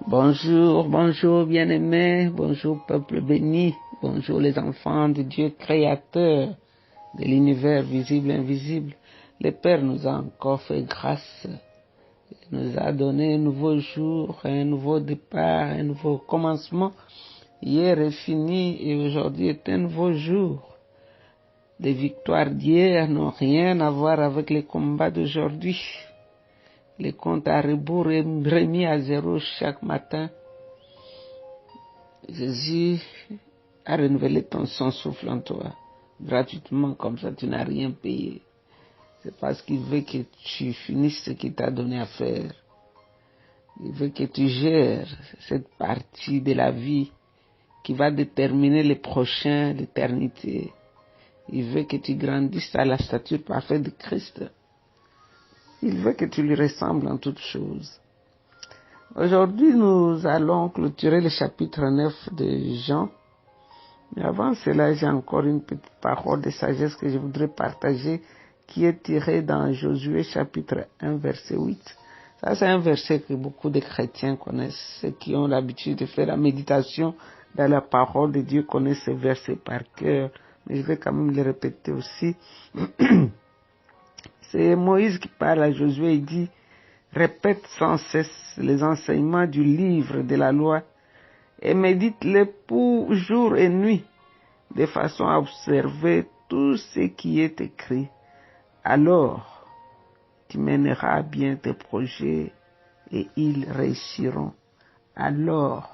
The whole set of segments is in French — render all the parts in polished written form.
Bonjour, bonjour bien-aimés, bonjour peuple béni, bonjour les enfants de Dieu créateur de l'univers visible et invisible. Le Père nous a encore fait grâce, il nous a donné un nouveau jour, un nouveau départ, un nouveau commencement. Hier est fini et aujourd'hui est un nouveau jour. Les victoires d'hier n'ont rien à voir avec les combats d'aujourd'hui. Les comptes à rebours est remis à zéro chaque matin. Jésus a renouvelé son souffle en toi, gratuitement, comme ça tu n'as rien payé. C'est parce qu'il veut que tu finisses ce qu'il t'a donné à faire. Il veut que tu gères cette partie de la vie qui va déterminer les prochains, l'éternité. Il veut que tu grandisses à la stature parfaite de Christ. Il veut que tu lui ressembles en toutes choses. Aujourd'hui, nous allons clôturer le chapitre 9 de Jean. Mais avant cela, j'ai encore une petite parole de sagesse que je voudrais partager qui est tirée dans Josué chapitre 1 verset 8. Ça, c'est un verset que beaucoup de chrétiens connaissent. Ceux qui ont l'habitude de faire la méditation dans la parole de Dieu connaissent ce verset par cœur. Mais je vais quand même le répéter aussi. C'est Moïse qui parle à Josué, il dit: répète sans cesse les enseignements du livre de la loi et médite-les pour jour et nuit, de façon à observer tout ce qui est écrit. Alors, tu mèneras à bien tes projets et ils réussiront. Alors,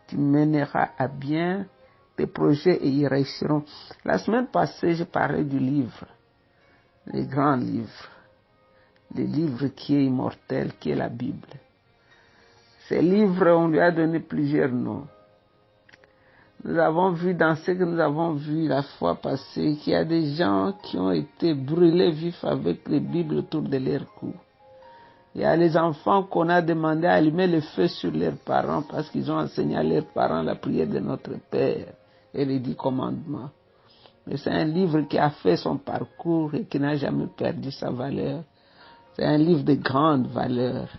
tu mèneras à bien tes projets et ils réussiront. La semaine passée, j'ai parlé du livre, le grand livre, le livre qui est immortel, qui est la Bible. Ce livre, on lui a donné plusieurs noms. Nous avons vu dans ce que nous avons vu la fois passée qu'il y a des gens qui ont été brûlés vifs avec les Bibles autour de leur cou. Il y a les enfants qu'on a demandé à allumer le feu sur leurs parents parce qu'ils ont enseigné à leurs parents la prière de notre Père et les 10 commandements. Mais c'est un livre qui a fait son parcours et qui n'a jamais perdu sa valeur. C'est un livre de grande valeur.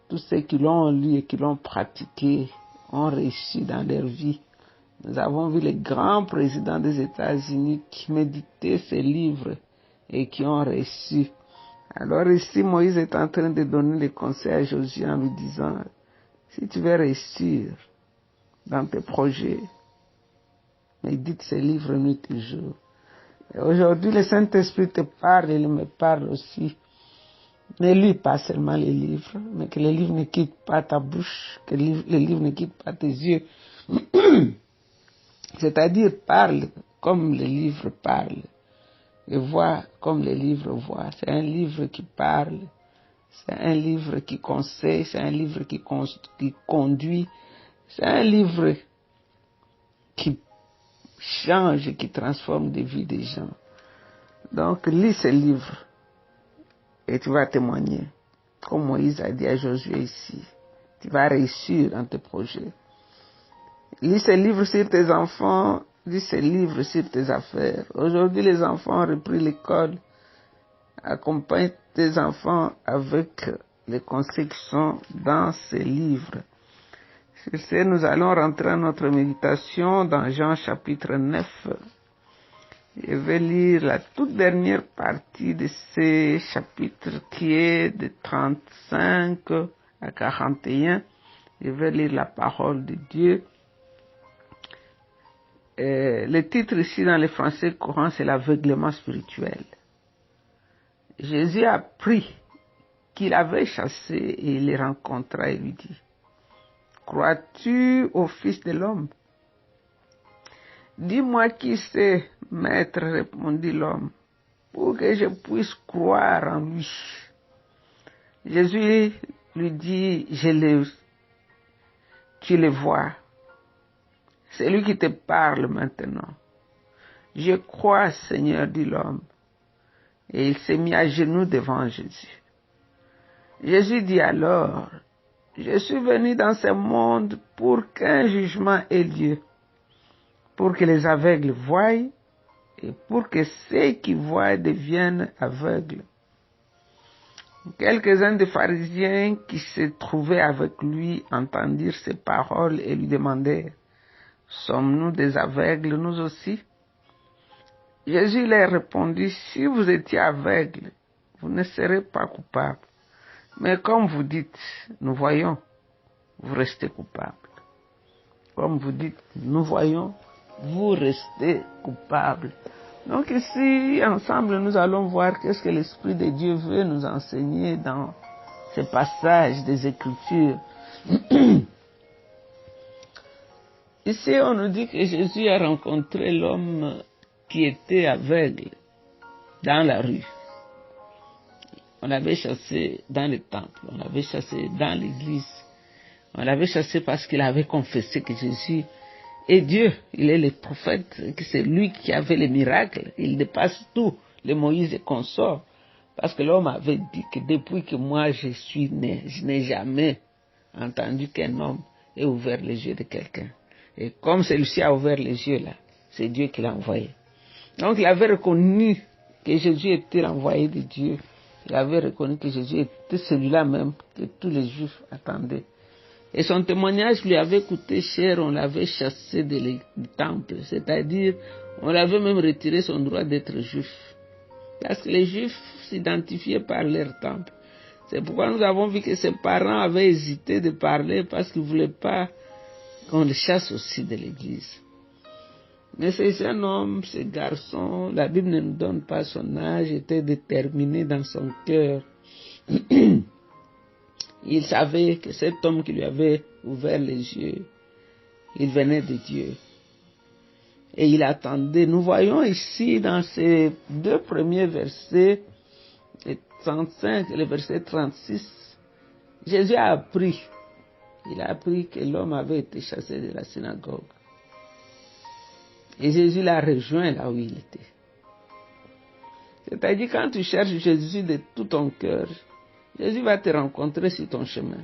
Tous ceux qui l'ont lu et qui l'ont pratiqué ont réussi dans leur vie. Nous avons vu les grands présidents des États-Unis qui méditaient ces livres et qui ont réussi. Alors ici, Moïse est en train de donner des conseils à Josué en lui disant: si tu veux réussir dans tes projets, médite ces livres nuit et jour. Et aujourd'hui, le Saint-Esprit te parle, il me parle aussi. Ne lis pas seulement les livres, mais que les livres ne quittent pas ta bouche, que les livres ne quittent pas tes yeux. C'est-à-dire, parle comme les livres parlent et vois comme les livres voient. C'est un livre qui parle, c'est un livre qui conseille, c'est un livre qui conduit, c'est un livre qui change, qui transforme des vies des gens. Donc, lis ce livre et tu vas témoigner. Comme Moïse a dit à Josué ici, tu vas réussir dans tes projets. Lis ce livre sur tes enfants, lis ce livre sur tes affaires. Aujourd'hui, les enfants ont repris l'école. Accompagne tes enfants avec les conseils qui sont dans ces livres. Sur ce, nous allons rentrer dans notre méditation dans Jean chapitre 9. Je vais lire la toute dernière partie de ce chapitre qui est de 35 à 41. Je vais lire la parole de Dieu. Le titre ici dans le français courant, c'est l'aveuglement spirituel. Jésus a appris qu'il avait chassé et il les rencontra et lui dit: crois-tu au Fils de l'homme? Dis-moi qui c'est, maître, répondit l'homme, pour que je puisse croire en lui. Jésus lui dit: tu le vois. C'est lui qui te parle maintenant. Je crois, Seigneur, dit l'homme. Et il s'est mis à genoux devant Jésus. Jésus dit alors: je suis venu dans ce monde pour qu'un jugement ait lieu, pour que les aveugles voient et pour que ceux qui voient deviennent aveugles. Quelques-uns des pharisiens qui se trouvaient avec lui entendirent ces paroles et lui demandèrent: sommes-nous des aveugles, nous aussi? Jésus leur répondit: si vous étiez aveugles, vous ne serez pas coupables. Mais comme vous dites, nous voyons, vous restez coupables. Comme vous dites, nous voyons, vous restez coupables. Donc ici, ensemble, nous allons voir qu'est-ce que l'Esprit de Dieu veut nous enseigner dans ces passages des Écritures. Ici, on nous dit que Jésus a rencontré l'homme qui était aveugle dans la rue. On l'avait chassé dans le temple, on l'avait chassé dans l'église. On l'avait chassé parce qu'il avait confessé que Jésus est Dieu. Il est le prophète, que c'est lui qui avait les miracles. Il dépasse tout, les Moïse et consorts. Parce que l'homme avait dit que depuis que moi je suis né, je n'ai jamais entendu qu'un homme ait ouvert les yeux de quelqu'un. Et comme celui-ci a ouvert les yeux là, c'est Dieu qui l'a envoyé. Donc il avait reconnu que Jésus était l'envoyé de Dieu. Il avait reconnu que Jésus était celui-là même que tous les Juifs attendaient. Et son témoignage lui avait coûté cher, on l'avait chassé du temple, c'est-à-dire on l'avait même retiré son droit d'être juif. Parce que les Juifs s'identifiaient par leur temple. C'est pourquoi nous avons vu que ses parents avaient hésité de parler parce qu'ils ne voulaient pas qu'on le chasse aussi de l'église. Mais c'est un homme, ce garçon, la Bible ne nous donne pas son âge, était déterminé dans son cœur. Il savait que cet homme qui lui avait ouvert les yeux, il venait de Dieu. Et il attendait. Nous voyons ici dans ces deux premiers versets, le 35 et le verset 36, Jésus a appris. Il a appris que l'homme avait été chassé de la synagogue. Et Jésus l'a rejoint là où il était. C'est-à-dire quand tu cherches Jésus de tout ton cœur, Jésus va te rencontrer sur ton chemin.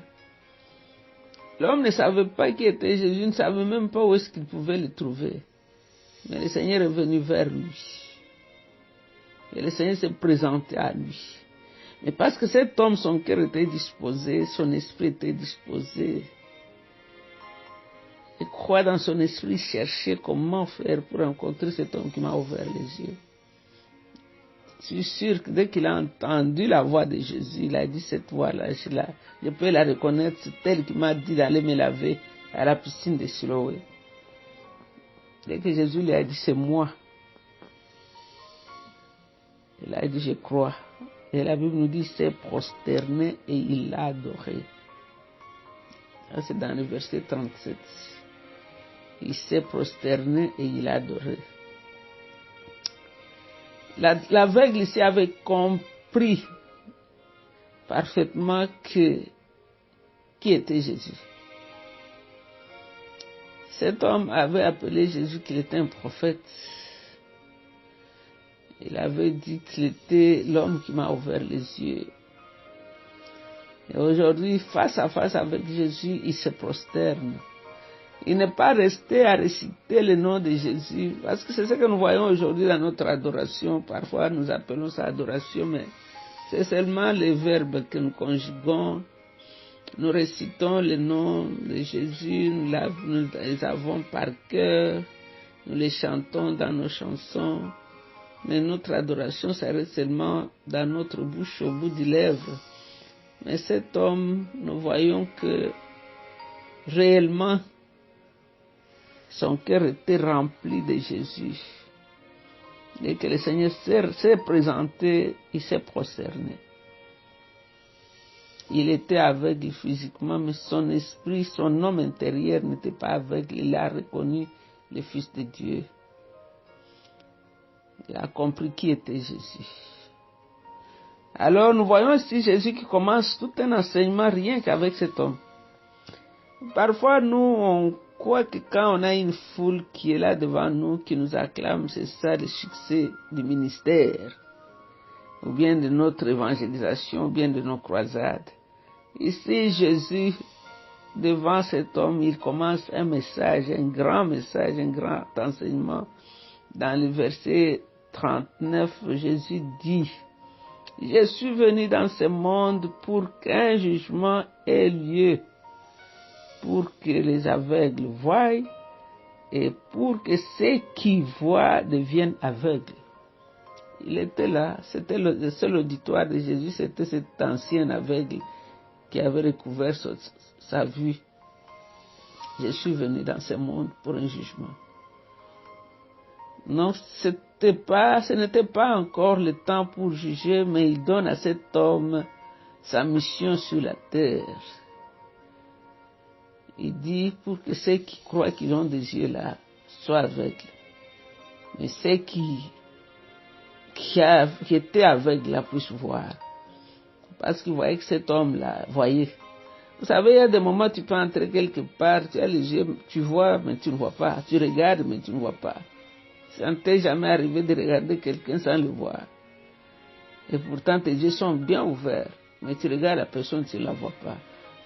L'homme ne savait pas qui était Jésus, ne savait même pas où est-ce qu'il pouvait le trouver. Mais le Seigneur est venu vers lui. Et le Seigneur s'est présenté à lui. Mais parce que cet homme, son cœur était disposé, son esprit était disposé. Il croit dans son esprit chercher comment faire pour rencontrer cet homme qui m'a ouvert les yeux. Je suis sûr que dès qu'il a entendu la voix de Jésus, il a dit cette voix-là, je peux la reconnaître, c'est elle qui m'a dit d'aller me laver à la piscine de Siloé. Dès que Jésus lui a dit c'est moi, il a dit je crois. Et la Bible nous dit s'est prosterné et il l'a adoré. Ça c'est dans le verset 37. Il s'est prosterné et il a adoré. L'aveugle ici avait compris parfaitement qui était Jésus. Cet homme avait appelé Jésus qu'il était un prophète. Il avait dit qu'il était l'homme qui m'a ouvert les yeux. Et aujourd'hui, face à face avec Jésus, il se prosterne. Il n'est pas resté à réciter le nom de Jésus, parce que c'est ce que nous voyons aujourd'hui dans notre adoration. Parfois, nous appelons ça adoration, mais c'est seulement les verbes que nous conjuguons. Nous récitons le nom de Jésus, nous les avons par cœur, nous les chantons dans nos chansons, mais notre adoration s'arrête seulement dans notre bouche, au bout des lèvres. Mais cet homme, nous voyons que réellement, son cœur était rempli de Jésus. Dès que le Seigneur s'est présenté, il s'est prosterné. Il était aveugle physiquement, mais son esprit, son homme intérieur n'était pas aveugle. Il a reconnu le Fils de Dieu. Il a compris qui était Jésus. Alors nous voyons ici Jésus qui commence tout un enseignement rien qu'avec cet homme. Parfois nous, on croit que quand on a une foule qui est là devant nous, qui nous acclame, c'est ça le succès du ministère, ou bien de notre évangélisation, ou bien de nos croisades. Ici, Jésus, devant cet homme, il commence un message, un grand enseignement. Dans le verset 39, Jésus dit Je suis venu dans ce monde pour qu'un jugement ait lieu, pour que les aveugles voient et pour que ceux qui voient deviennent aveugles. Il était là, c'était le seul auditoire de Jésus, c'était cet ancien aveugle qui avait recouvert sa vue. Je suis venu dans ce monde pour un jugement. Non, ce n'était pas encore le temps pour juger, mais il donne à cet homme sa mission sur la terre. Il dit pour que ceux qui croient qu'ils ont des yeux là soient aveugles. Mais ceux qui étaient aveugles là puissent voir. Parce qu'ils voyaient que cet homme-là voyait. Vous savez, il y a des moments où tu peux entrer quelque part, tu as les yeux, tu vois, mais tu ne vois pas. Tu regardes, mais tu ne vois pas. Ça ne t'est jamais arrivé de regarder quelqu'un sans le voir. Et pourtant, tes yeux sont bien ouverts, mais tu regardes la personne, tu ne la vois pas.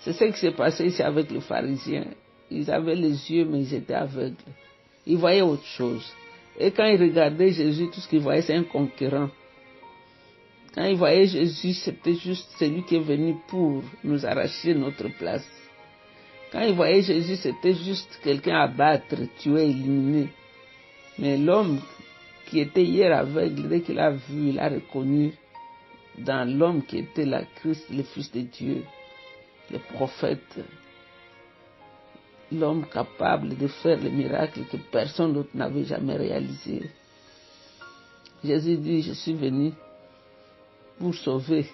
C'est ce qui s'est passé ici avec les pharisiens. Ils avaient les yeux, mais ils étaient aveugles. Ils voyaient autre chose. Et quand ils regardaient Jésus, tout ce qu'ils voyaient, c'est un conquérant. Quand ils voyaient Jésus, c'était juste celui qui est venu pour nous arracher notre place. Quand ils voyaient Jésus, c'était juste quelqu'un à battre, tuer, éliminer. Mais l'homme qui était hier aveugle, dès qu'il a vu, il a reconnu dans l'homme qui était la Christ, le Fils de Dieu, le prophète, l'homme capable de faire les miracles que personne d'autre n'avait jamais réalisés. Jésus dit, je suis venu pour sauver.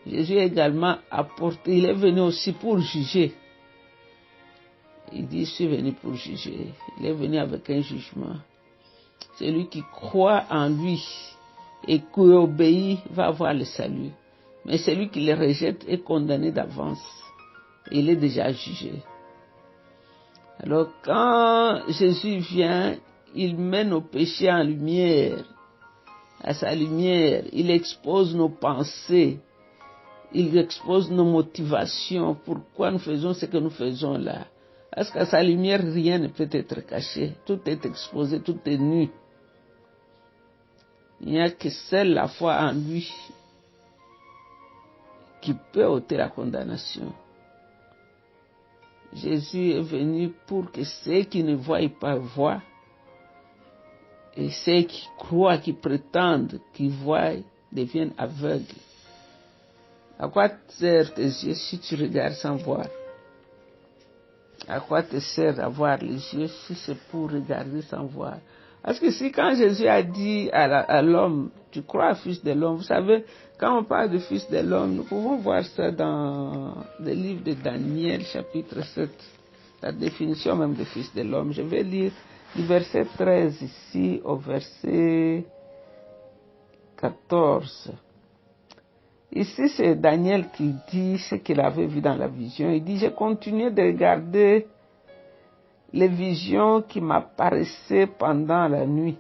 Jésus a également apporté, il est venu aussi pour juger. Il dit, je suis venu pour juger. Il est venu avec un jugement. Celui qui croit en lui et qui obéit va avoir le salut. Mais celui qui le rejette est condamné d'avance. Il est déjà jugé. Alors quand Jésus vient, il mène nos péchés en lumière. À sa lumière, il expose nos pensées. Il expose nos motivations. Pourquoi nous faisons ce que nous faisons là. Parce qu'à sa lumière, rien ne peut être caché. Tout est exposé, tout est nu. Il n'y a que seule la foi en lui qui peut ôter la condamnation. Jésus est venu pour que ceux qui ne voient pas voient et ceux qui croient, qui prétendent, qui voient, deviennent aveugles. À quoi te sert tes yeux si tu regardes sans voir? À quoi te sert d'avoir les yeux si c'est pour regarder sans voir? Parce que si quand Jésus a dit à l'homme, tu crois au Fils de l'homme, vous savez, quand on parle du Fils de l'homme, nous pouvons voir ça dans le livre de Daniel, chapitre 7, la définition même du Fils de l'homme. Je vais lire du verset 13 ici au verset 14. Ici, c'est Daniel qui dit ce qu'il avait vu dans la vision. Il dit, j'ai continué de regarder les visions qui m'apparaissaient pendant la nuit.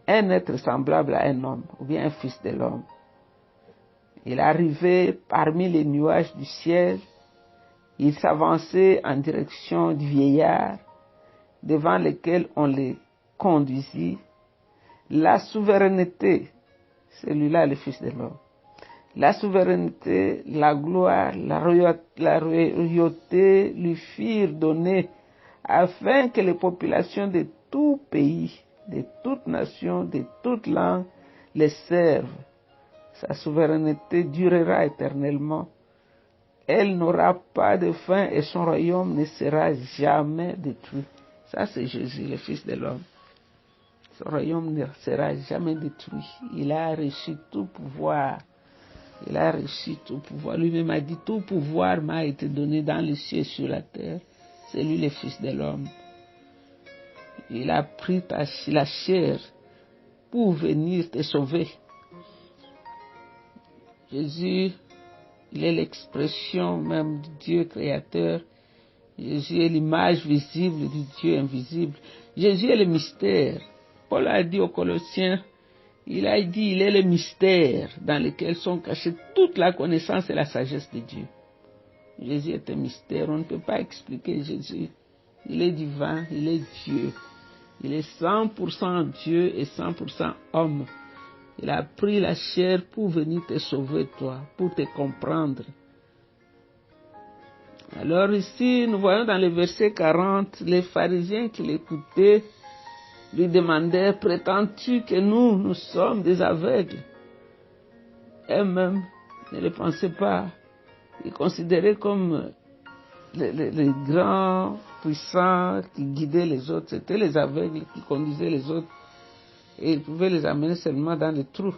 Un être semblable à un homme, ou bien un fils de l'homme. Il arrivait parmi les nuages du ciel. Il s'avançait en direction du vieillard, devant lequel on les conduisit. La souveraineté, celui-là le fils de l'homme. La souveraineté, la gloire, la royauté lui furent données afin que les populations de tout pays, de toute nation, de toute langue les servent. Sa souveraineté durera éternellement. Elle n'aura pas de fin et son royaume ne sera jamais détruit. Ça, c'est Jésus, le Fils de l'homme. Son royaume ne sera jamais détruit. Il a reçu tout pouvoir. Il a reçu tout pouvoir. Lui-même a dit, tout pouvoir m'a été donné dans les cieux et sur la terre. C'est lui le Fils de l'homme. Il a pris la chair pour venir te sauver. Jésus, il est l'expression même du Dieu créateur. Jésus est l'image visible du Dieu invisible. Jésus est le mystère. Paul a dit aux Colossiens, il a dit, il est le mystère dans lequel sont cachées toute la connaissance et la sagesse de Dieu. Jésus est un mystère, on ne peut pas expliquer Jésus. Il est divin, il est Dieu. Il est 100% Dieu et 100% homme. Il a pris la chair pour venir te sauver, toi, pour te comprendre. Alors ici, nous voyons dans le verset 40, les pharisiens qui l'écoutaient lui demandaient, prétends-tu que nous sommes des aveugles? Eux-mêmes ne le pensaient pas. Ils considéraient comme les grands puissants qui guidaient les autres. C'était les aveugles qui conduisaient les autres. Et ils pouvaient les amener seulement dans les trous.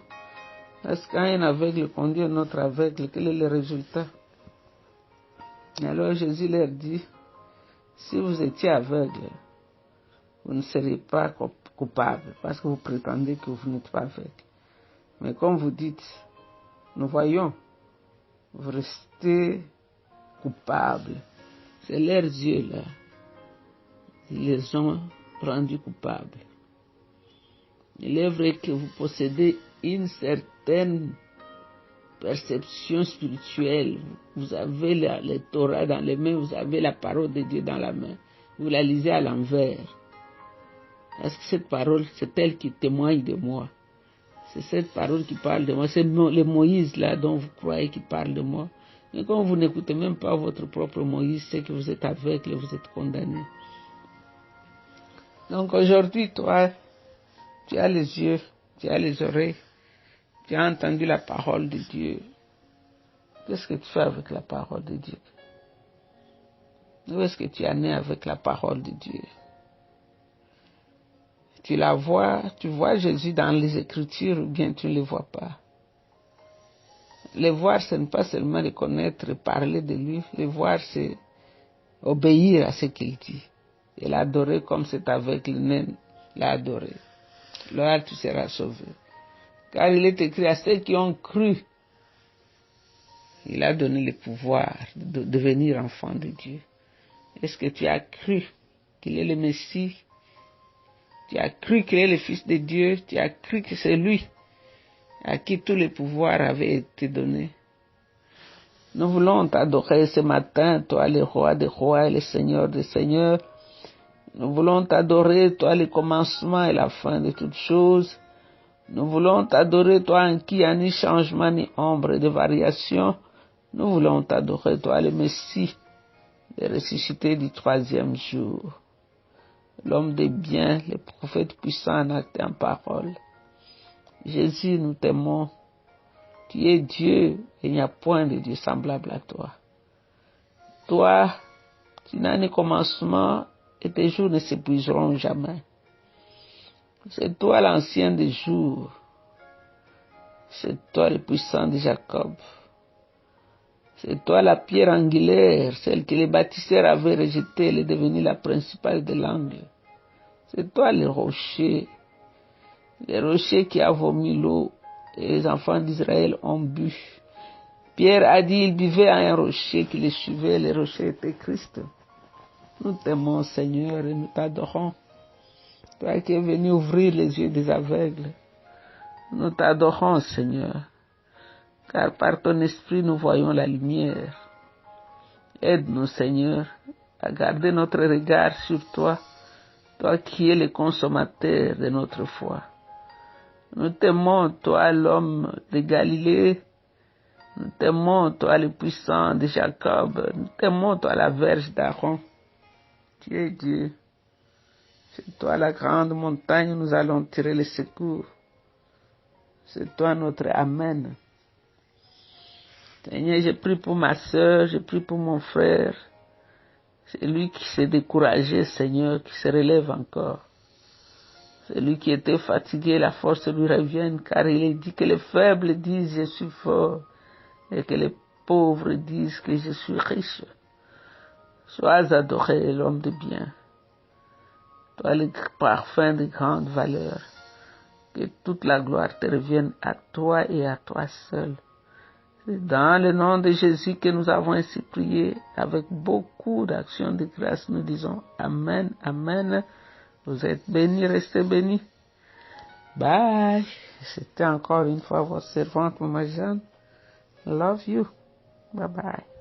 Parce que quand un aveugle conduit un autre aveugle, quel est le résultat? Et alors Jésus leur dit, si vous étiez aveugle, vous ne seriez pas coupable, parce que vous prétendez que vous n'êtes pas aveugle. Mais comme vous dites, nous voyons, vous restez coupables. C'est leurs yeux là, ils les ont rendus coupables. Il est vrai que vous possédez une certaine perception spirituelle. Vous avez le Torah dans les mains, vous avez la parole de Dieu dans la main. Vous la lisez à l'envers. Parce que cette parole, c'est elle qui témoigne de moi. C'est cette parole qui parle de moi. C'est le Moïse là dont vous croyez qui parle de moi. Mais quand vous n'écoutez même pas votre propre Moïse, c'est que vous êtes aveugle et vous êtes condamné. Donc aujourd'hui, toi, tu as les yeux, tu as les oreilles, tu as entendu la parole de Dieu. Qu'est-ce que tu fais avec la parole de Dieu? Où est-ce que tu es né avec la parole de Dieu? Tu la vois, tu vois Jésus dans les Écritures ou bien tu ne le vois pas? Le voir, ce n'est pas seulement le connaître et parler de lui. Le voir, c'est obéir à ce qu'il dit. Et l'adorer comme cet aveugle nain l'a adoré. Alors tu seras sauvé. Car il est écrit à ceux qui ont cru, il a donné le pouvoir de devenir enfant de Dieu. Est-ce que tu as cru qu'il est le Messie? Tu as cru qu'il est le Fils de Dieu? Tu as cru que c'est lui à qui tous les pouvoirs avaient été donnés? Nous voulons t'adorer ce matin, toi le roi des rois et le seigneur des seigneurs. Nous voulons t'adorer, toi le commencement et la fin de toutes choses. Nous voulons t'adorer, toi en qui il n'y a ni changement ni ombre de variation. Nous voulons t'adorer, toi le Messie, le ressuscité du 3e jour. L'homme de bien, le prophète puissant en acte et en parole. Jésus, nous t'aimons. Tu es Dieu et il n'y a point de Dieu semblable à toi. Toi, tu n'as ni commencement et tes jours ne s'épuiseront jamais. C'est toi l'ancien des jours. C'est toi le puissant de Jacob. C'est toi la pierre angulaire, celle que les bâtisseurs avaient rejetée, elle est devenue la principale de l'angle. C'est toi le rocher qui a vomi l'eau et les enfants d'Israël ont bu. Pierre a dit, il buvait à un rocher qui le suivait, le rocher était Christ. Nous t'aimons Seigneur et nous t'adorons. Toi qui es venu ouvrir les yeux des aveugles, nous t'adorons Seigneur. Car par ton esprit nous voyons la lumière. Aide-nous Seigneur à garder notre regard sur toi, toi qui es le consommateur de notre foi. Nous t'aimons toi l'homme de Galilée, nous t'aimons toi le puissant de Jacob, nous t'aimons toi la Vierge d'Aaron. Tu es Dieu. C'est toi la grande montagne où nous allons tirer le secours. C'est toi notre Amen. Seigneur, je prie pour ma sœur, je prie pour mon frère. C'est lui qui s'est découragé, Seigneur, qui se relève encore. C'est lui qui était fatigué, la force lui revient, car il est dit que les faibles disent je suis fort et que les pauvres disent que je suis riche. Sois adoré, l'homme de bien. Toi, le parfum de grande valeur. Que toute la gloire te revienne à toi et à toi seul. C'est dans le nom de Jésus que nous avons ainsi prié, avec beaucoup d'actions de grâce. Nous disons Amen, Amen. Vous êtes bénis, restez bénis. Bye. C'était encore une fois votre servante, Maman Jeanne. Love you. Bye bye.